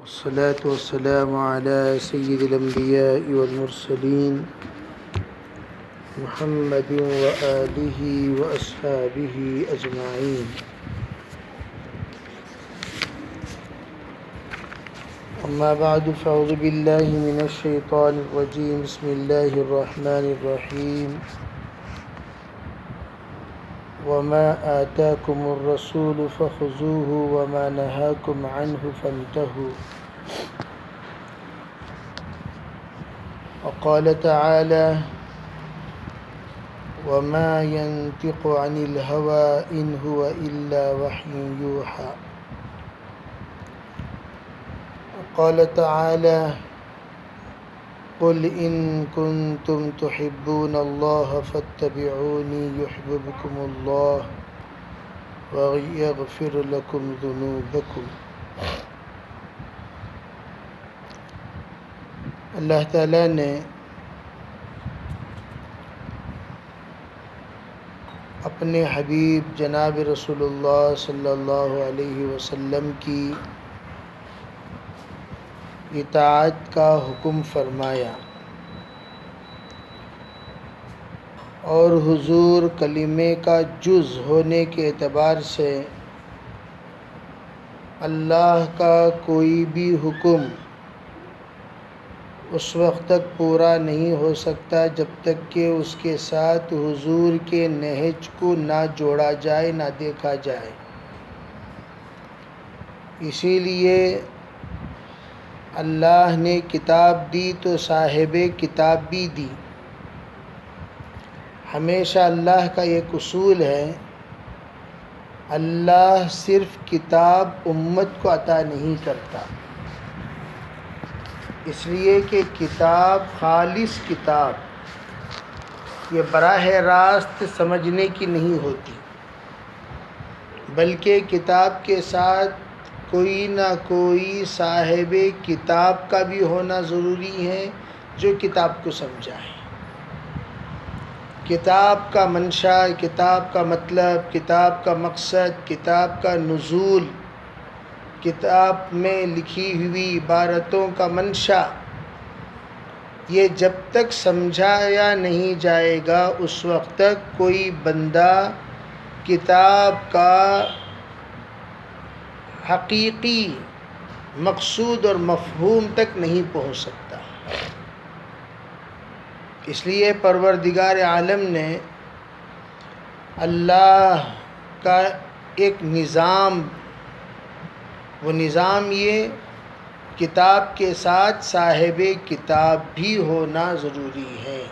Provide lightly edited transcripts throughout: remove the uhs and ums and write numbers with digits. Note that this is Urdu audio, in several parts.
والصلاة والسلام على سيد الأنبياء والمرسلين محمد وآله وأصحابه أجمعين. أما بعد فأعوذ بالله من الشيطان الرجيم. بسم الله الرحمن الرحيم. وما آتاكم الرسول فخذوه وما نهاكم عنه فانتهوا. وقال تعالى: وما ينطق عن الهوى إن هو إلا وحي يوحى. وقال تعالى: قل إن كنتم تحبون الله فاتبعوني يحببكم الله ويغفر لكم ذنوبكم. اللہ تعالیٰ نے اپنے حبیب جناب رسول اللہ صلی اللہ علیہ وسلم کی اطاعت کا حکم فرمایا اور حضور کلمے کا جز ہونے کے اعتبار سے اللہ کا کوئی بھی حکم اس وقت تک پورا نہیں ہو سکتا جب تک کہ اس کے ساتھ حضور کے نہج کو نہ جوڑا جائے، نہ دیکھا جائے. اسی لیے اللہ نے کتاب دی تو صاحب کتاب بھی دی. ہمیشہ اللہ کا ایک اصول ہے، اللہ صرف کتاب امت کو عطا نہیں کرتا، اس لیے کہ کتاب خالص کتاب یہ براہ راست سمجھنے کی نہیں ہوتی، بلکہ کتاب کے ساتھ کوئی نہ کوئی صاحب کتاب کا بھی ہونا ضروری ہے جو کتاب کو سمجھائے. کتاب کا منشا، کتاب کا مطلب، کتاب کا مقصد، کتاب کا نزول، کتاب میں لکھی ہوئی عبارتوں کا منشا، یہ جب تک سمجھایا نہیں جائے گا اس وقت تک کوئی بندہ کتاب کا حقیقی مقصود اور مفہوم تک نہیں پہنچ سکتا. اس لیے پروردگار عالم نے اللہ کا ایک نظام، وہ نظام یہ کتاب کے ساتھ صاحب کتاب بھی ہونا ضروری ہے.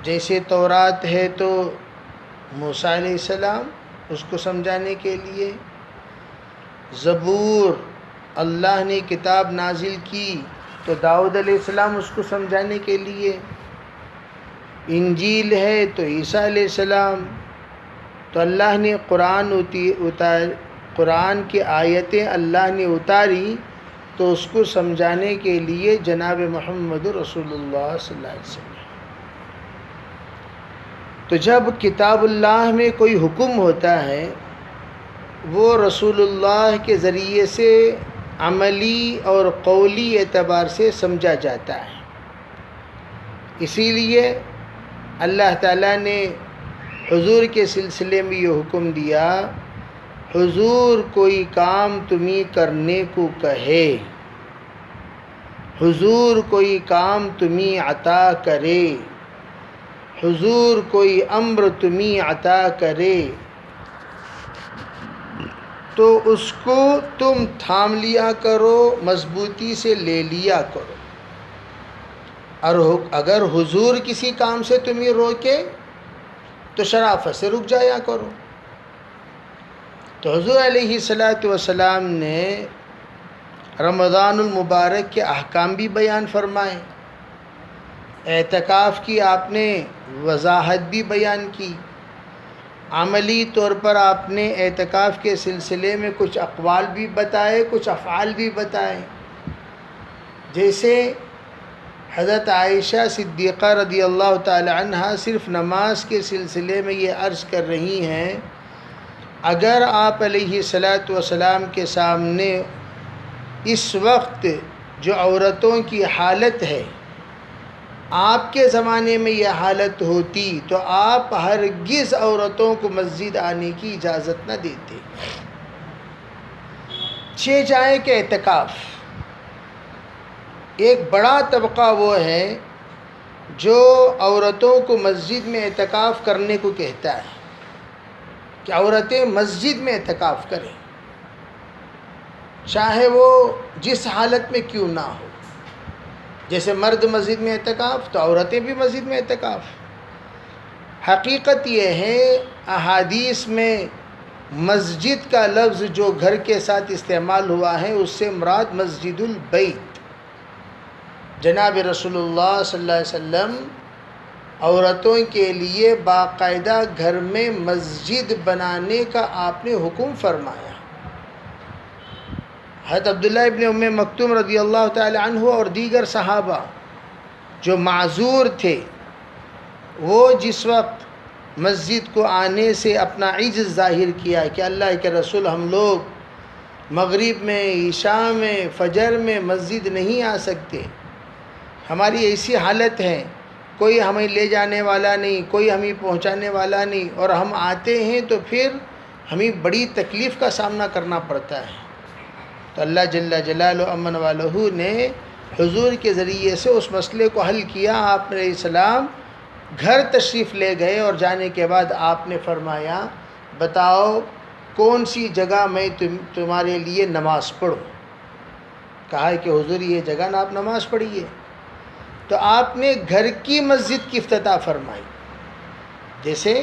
جیسے تورات ہے تو موسیٰ علیہ السلام اس کو سمجھانے کے لیے، زبور اللہ نے کتاب نازل کی تو داؤد علیہ السلام اس کو سمجھانے کے لیے، انجیل ہے تو عیسیٰ علیہ السلام، تو اللہ نے قرآن کی آیتیں اللہ نے اتاری تو اس کو سمجھانے کے لیے جناب محمد رسول اللہ صلی اللہ علیہ وسلم. تو جب کتاب اللہ میں کوئی حکم ہوتا ہے وہ رسول اللہ کے ذریعے سے عملی اور قولی اعتبار سے سمجھا جاتا ہے. اسی لیے اللہ تعالیٰ نے حضور کے سلسلے میں یہ حکم دیا، حضور کوئی کام تمہیں کرنے کو کہے، حضور کوئی کام تمہیں عطا کرے، حضور کوئی امر تمہیں عطا کرے تو اس کو تم تھام لیا کرو، مضبوطی سے لے لیا کرو. اور اگر حضور کسی کام سے تمہیں روکے تو شرافت سے رک جایا کرو. تو حضور علیہ السلام نے رمضان المبارک کے احکام بھی بیان فرمائے، اعتکاف کی آپ نے وضاحت بھی بیان کی، عملی طور پر آپ نے اعتکاف کے سلسلے میں کچھ اقوال بھی بتائے، کچھ افعال بھی بتائے. جیسے حضرت عائشہ صدیقہ رضی اللہ تعالی عنہ صرف نماز کے سلسلے میں یہ عرض کر رہی ہیں، اگر آپ علیہ الصلاۃ والسلام کے سامنے اس وقت جو عورتوں کی حالت ہے، آپ کے زمانے میں یہ حالت ہوتی تو آپ ہرگز عورتوں کو مسجد آنے کی اجازت نہ دیتے۔ 6 جائیں کہ اعتکاف، ایک بڑا طبقہ وہ ہے جو عورتوں کو مسجد میں اعتکاف کرنے کو کہتا ہے کہ عورتیں مسجد میں اعتکاف کریں، چاہے وہ جس حالت میں کیوں نہ ہو۔ جیسے مرد مسجد میں اعتکاف تو عورتیں بھی مسجد میں اعتکاف۔ حقیقت یہ ہے احادیث میں مسجد کا لفظ جو گھر کے ساتھ استعمال ہوا ہے اس سے مراد مسجد البیت۔ جناب رسول اللہ صلی اللہ علیہ وسلم عورتوں کے لیے باقاعدہ گھر میں مسجد بنانے کا آپ نے حکم فرمایا۔ حضرت عبداللہ ابن ام مکتوم رضی اللہ تعالی عنہ اور دیگر صحابہ جو معذور تھے، وہ جس وقت مسجد کو آنے سے اپنا عجز ظاہر کیا کہ اللہ کے رسول ہم لوگ مغرب میں، عشاء میں، فجر میں مسجد نہیں آ سکتے، ہماری ایسی حالت ہے، کوئی ہمیں لے جانے والا نہیں، کوئی ہمیں پہنچانے والا نہیں، اور ہم آتے ہیں تو پھر ہمیں بڑی تکلیف کا سامنا کرنا پڑتا ہے۔ تو اللہ جل جلالہ امن والہ نے حضور کے ذریعے سے اس مسئلے کو حل کیا۔ آپ علیہ السلام گھر تشریف لے گئے اور جانے کے بعد آپ نے فرمایا بتاؤ کون سی جگہ میں تمہارے لیے نماز پڑھوں؟ کہا کہ حضور یہ جگہ نہ آپ نماز پڑھیے۔ تو آپ نے گھر کی مسجد کی افتتاح فرمائی، جیسے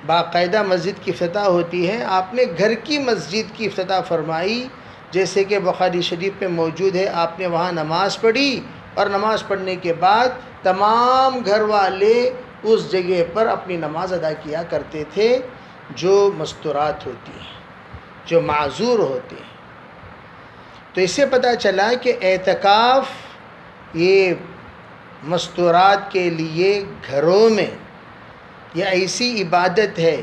باقاعدہ مسجد کی افتتاح ہوتی ہے، آپ نے گھر کی مسجد کی افتتاح فرمائی، جیسے کہ بخاری شریف میں موجود ہے۔ آپ نے وہاں نماز پڑھی اور نماز پڑھنے کے بعد تمام گھر والے اس جگہ پر اپنی نماز ادا کیا کرتے تھے جو مستورات ہوتی ہیں، جو معذور ہوتے ہیں۔ تو اس سے پتہ چلا کہ اعتکاف یہ مستورات کے لیے گھروں میں یہ ایسی عبادت ہے،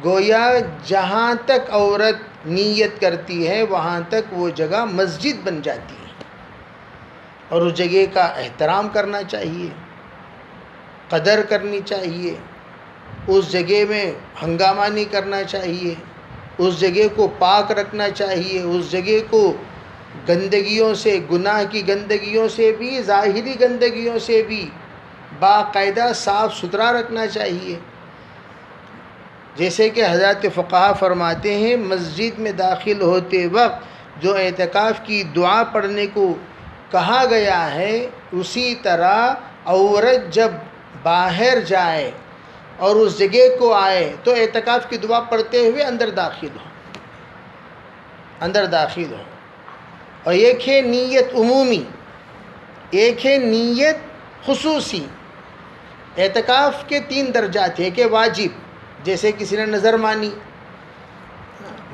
گویا جہاں تک عورت نیت کرتی ہے وہاں تک وہ جگہ مسجد بن جاتی ہے، اور اس جگہ کا احترام کرنا چاہیے، قدر کرنی چاہیے، اس جگہ میں ہنگامہ نہیں کرنا چاہیے، اس جگہ کو پاک رکھنا چاہیے، اس جگہ کو گندگیوں سے، گناہ کی گندگیوں سے بھی، ظاہری گندگیوں سے بھی باقاعدہ صاف ستھرا رکھنا چاہیے۔ جیسے کہ حضرات فقہا فرماتے ہیں مسجد میں داخل ہوتے وقت جو اعتکاف کی دعا پڑھنے کو کہا گیا ہے، اسی طرح عورت جب باہر جائے اور اس جگہ کو آئے تو اعتکاف کی دعا پڑھتے ہوئے اندر داخل ہو۔ اور ایک ہے نیت عمومی، ایک ہے نیت خصوصی۔ اعتکاف کے 3 درجات ہیں کہ واجب، جیسے کسی نے نظر مانی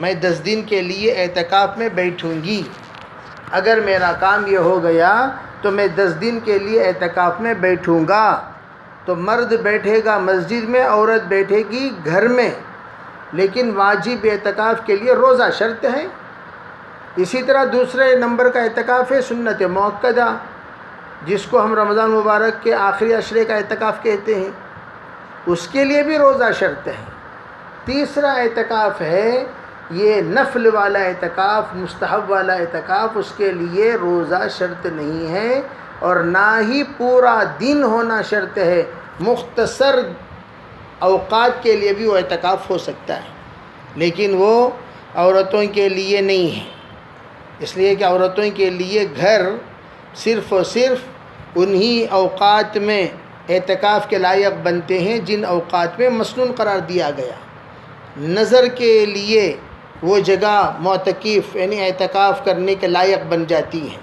میں 10 دن کے لیے اعتکاف میں بیٹھوں گی، اگر میرا کام یہ ہو گیا تو میں 10 دن کے لیے اعتکاف میں بیٹھوں گا، تو مرد بیٹھے گا مسجد میں، عورت بیٹھے گی گھر میں، لیکن واجب اعتکاف کے لیے روزہ شرط ہے۔ اسی طرح دوسرے نمبر کا اعتکاف ہے سنت موقدہ، جس کو ہم رمضان مبارک کے آخری عشرے کا اعتکاف کہتے ہیں، اس کے لیے بھی روزہ شرط ہے۔ تیسرا اعتکاف ہے یہ نفل والا اعتکاف، مستحب والا اعتکاف، اس کے لیے روزہ شرط نہیں ہے اور نہ ہی پورا دن ہونا شرط ہے، مختصر اوقات کے لیے بھی وہ اعتکاف ہو سکتا ہے، لیکن وہ عورتوں کے لیے نہیں ہے، اس لیے کہ عورتوں کے لیے گھر صرف اور صرف انہی اوقات میں اعتکاف کے لائق بنتے ہیں جن اوقات میں مسنون قرار دیا گیا۔ نظر کے لیے وہ جگہ معتکف یعنی اعتکاف کرنے کے لائق بن جاتی ہیں،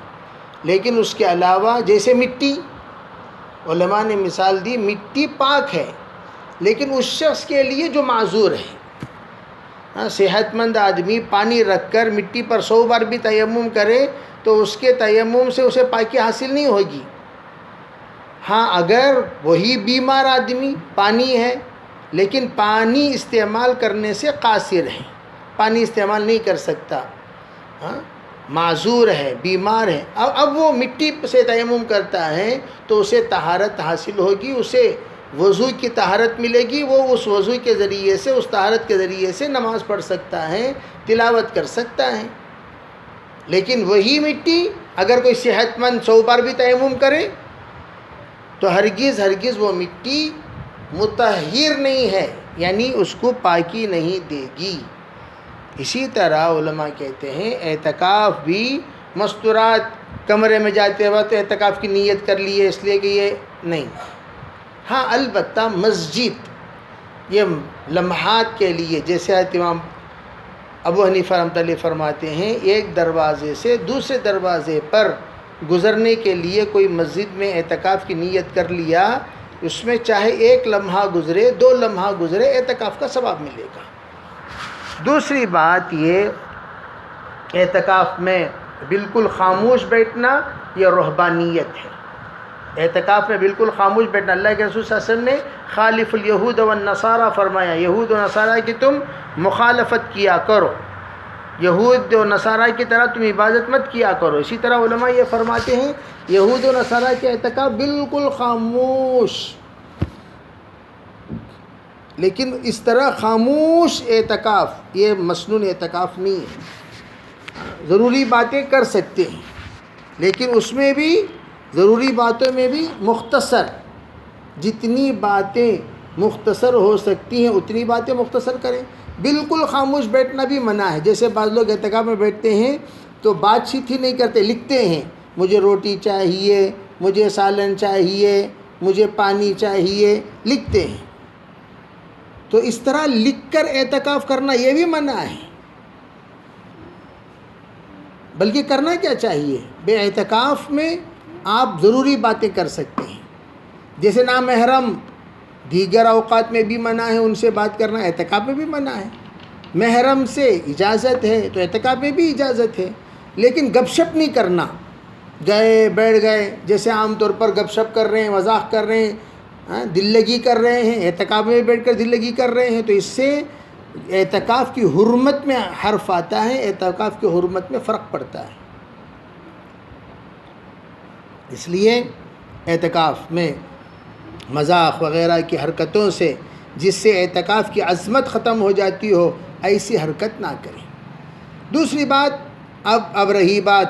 لیکن اس کے علاوہ جیسے مٹی، علماء نے مثال دی مٹی پاک ہے لیکن اس شخص کے لیے جو معذور ہے، صحت مند آدمی پانی رکھ کر مٹی پر 100 بار بھی تیمم کرے تو اس کے تیمم سے اسے پاکی حاصل نہیں ہوگی۔ ہاں اگر وہی بیمار آدمی پانی ہے لیکن پانی استعمال کرنے سے قاصر ہے، پانی استعمال نہیں کر سکتا، معذور ہے، بیمار ہے، اب وہ مٹی سے تیمم کرتا ہے تو اسے طہارت حاصل ہوگی، اسے وضو کی طہارت ملے گی، وہ اس وضو کے ذریعے سے، اس طہارت کے ذریعے سے نماز پڑھ سکتا ہے، تلاوت کر سکتا ہے۔ لیکن وہی مٹی اگر کوئی صحت مند 100 بار بھی تیمم کرے تو ہرگز وہ مٹی مطہر نہیں ہے، یعنی اس کو پاکی نہیں دے گی۔ اسی طرح علماء کہتے ہیں اعتکاف بھی مستورات، کمرے میں جاتے وقت اعتکاف کی نیت کر لیے اس لیے کہ یہ نہیں، ہاں البتہ مسجد یہ لمحات کے لیے، جیسے امام ابو حنیفہ رحمۃ اللہ فرماتے ہیں ایک دروازے سے دوسرے دروازے پر گزرنے کے لیے کوئی مسجد میں اعتکاف کی نیت کر لیا، اس میں چاہے 1 لمحہ گزرے 2 لمحہ گزرے اعتکاف کا ثواب ملے گا۔ دوسری بات یہ اعتکاف میں بالکل خاموش بیٹھنا یہ رہبانیت ہے۔ اعتکاف میں بالکل خاموش بیٹھنا، اللہ کے رسول صلی اللہ علیہ وسلم نے خالف الیہود والنصارى فرمایا، یہود و نصارہ کی تم مخالفت کیا کرو، یہود و نصارہ کی طرح تم عبادت مت کیا کرو۔ اسی طرح علماء یہ فرماتے ہیں یہود و نصارہ کے اعتکاف بالکل خاموش، لیکن اس طرح خاموش اعتکاف یہ مسنون اعتکاف نہیں ہے، ضروری باتیں کر سکتے ہیں، لیکن اس میں بھی ضروری باتوں میں بھی مختصر، جتنی باتیں مختصر ہو سکتی ہیں اتنی باتیں مختصر کریں۔ بالکل خاموش بیٹھنا بھی منع ہے، جیسے بعض لوگ اعتکاف میں بیٹھتے ہیں تو بات چیت ہی نہیں کرتے، لکھتے ہیں مجھے روٹی چاہیے، مجھے سالن چاہیے، مجھے پانی چاہیے، لکھتے ہیں۔ تو اس طرح لکھ کر اعتکاف کرنا یہ بھی منع ہے، بلکہ کرنا کیا چاہیے؟ بے اعتکاف میں آپ ضروری باتیں کر سکتے ہیں، جیسے نامحرم دیگر اوقات میں بھی منع ہے ان سے بات کرنا، اعتکاف میں بھی منع ہے۔ محرم سے اجازت ہے تو اعتکاف میں بھی اجازت ہے، لیکن گپ شپ نہیں کرنا، گئے بیٹھ گئے، جیسے عام طور پر گپ شپ کر رہے ہیں، مذاق کر رہے ہیں، دل لگی کر رہے ہیں، اعتکاف میں بیٹھ کر دل لگی کر رہے ہیں، تو اس سے اعتکاف کی حرمت میں حرف آتا ہے، اعتکاف کی حرمت میں فرق پڑتا ہے۔ اس لیے اعتکاف میں مذاق وغیرہ کی حرکتوں سے جس سے اعتکاف کی عظمت ختم ہو جاتی ہو، ایسی حرکت نہ کریں۔ دوسری بات، اب رہی بات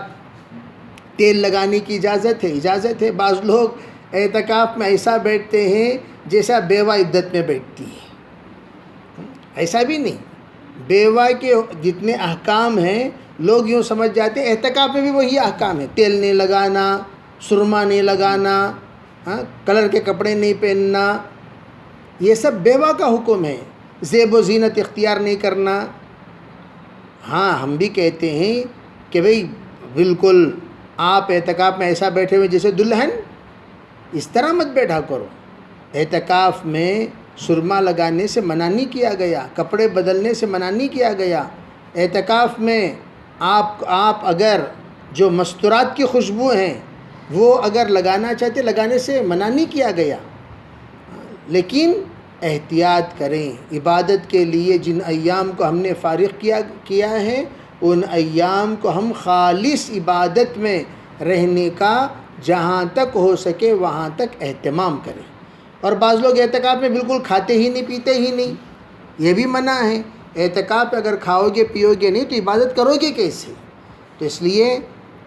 تیل لگانے کی اجازت ہے۔ بعض لوگ اعتکاف میں ایسا بیٹھتے ہیں جیسا بیوہ عدت میں بیٹھتی ہے، ایسا بھی نہیں۔ بیوہ کے جتنے احکام ہیں لوگ یوں سمجھ جاتے ہیں اعتکاف میں بھی وہی احکام ہیں، تیل نہیں لگانا، سرما نہیں لگانا، کلر کے کپڑے نہیں پہننا، یہ سب بیوہ کا حکم ہے۔ زیب و زینت اختیار نہیں کرنا۔ ہاں ہم بھی کہتے ہیں کہ بھئی بالکل آپ اعتکاف میں ایسا بیٹھے ہوئے جیسے دلہن، اس طرح مت بیٹھا کرو۔ اعتکاف میں سرما لگانے سے منع نہیں کیا گیا، کپڑے بدلنے سے منع نہیں کیا گیا۔ اعتکاف میں آپ اگر جو مستورات کی خوشبو ہیں وہ اگر لگانا چاہتے، لگانے سے منع نہیں کیا گیا، لیکن احتیاط کریں۔ عبادت کے لیے جن ایام کو ہم نے فارغ کیا ہے ان ایام کو ہم خالص عبادت میں رہنے کا جہاں تک ہو سکے وہاں تک اہتمام کریں۔ اور بعض لوگ اعتکاف میں بالکل کھاتے ہی نہیں، پیتے ہی نہیں، یہ بھی منع ہے۔ اعتکاف اگر کھاؤ گے پیو گے نہیں تو عبادت کرو گے کیسے؟ تو اس لیے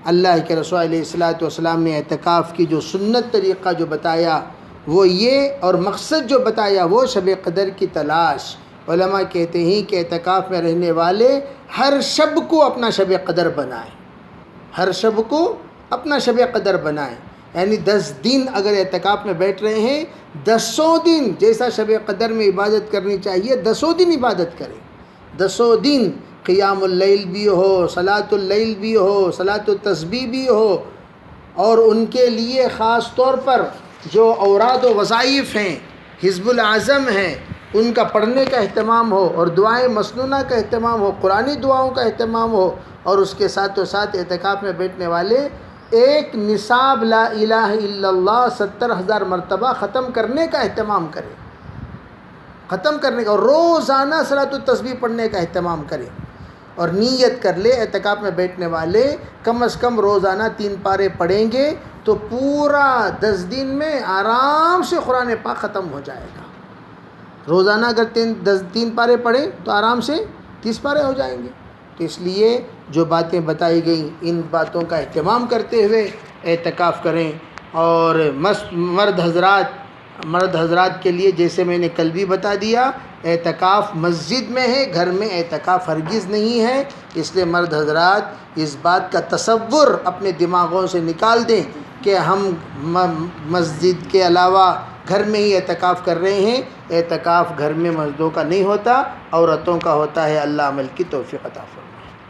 اللہ کے رسول علیہ الصلوۃ والسلام نے اعتکاف کی جو سنت طریقہ جو بتایا وہ یہ، اور مقصد جو بتایا وہ شب قدر کی تلاش۔ علماء کہتے ہیں کہ اعتکاف میں رہنے والے ہر شب کو اپنا شب قدر بنائیں، ہر شب کو اپنا شب قدر بنائیں، یعنی 10 دن اگر اعتکاف میں بیٹھ رہے ہیں، 10 دن جیسا شب قدر میں عبادت کرنی چاہیے 10 دن عبادت کریں۔ 10 دن قیام اللیل بھی ہو، صلاۃ اللیل بھی ہو، صلاۃ التسبیح بھی ہو، اور ان کے لیے خاص طور پر جو اوراد و وظائف ہیں، حزب العظم ہیں، ان کا پڑھنے کا اہتمام ہو، اور دعائیں مسنونہ کا اہتمام ہو، قرآنی دعاؤں کا اہتمام ہو، اور اس کے ساتھ اعتکاف میں بیٹھنے والے ایک نصاب لا الہ الا اللہ 70,000 مرتبہ ختم کرنے کا اہتمام کریں، ختم کرنے کا، اور روزانہ صلاۃ التسبیح پڑھنے کا اہتمام کریں۔ اور نیت کر لے اعتکاف میں بیٹھنے والے کم از کم روزانہ 3 پارے پڑھیں گے تو پورا 10 دن میں آرام سے قرآن پاک ختم ہو جائے گا. روزانہ اگر 3 پارے پڑھیں تو آرام سے 30 پارے ہو جائیں گے. تو اس لیے جو باتیں بتائی گئیں ان باتوں کا اہتمام کرتے ہوئے اعتکاف کریں. اور مرد حضرات کے لیے جیسے میں نے کل بھی بتا دیا، اعتکاف مسجد میں ہے، گھر میں اعتکاف ہرگز نہیں ہے. اس لیے مرد حضرات اس بات کا تصور اپنے دماغوں سے نکال دیں کہ ہم مسجد کے علاوہ گھر میں ہی اعتکاف کر رہے ہیں. اعتکاف گھر میں مردوں کا نہیں ہوتا، عورتوں کا ہوتا ہے. اللہ عمل کی توفیق عطا فرمائے.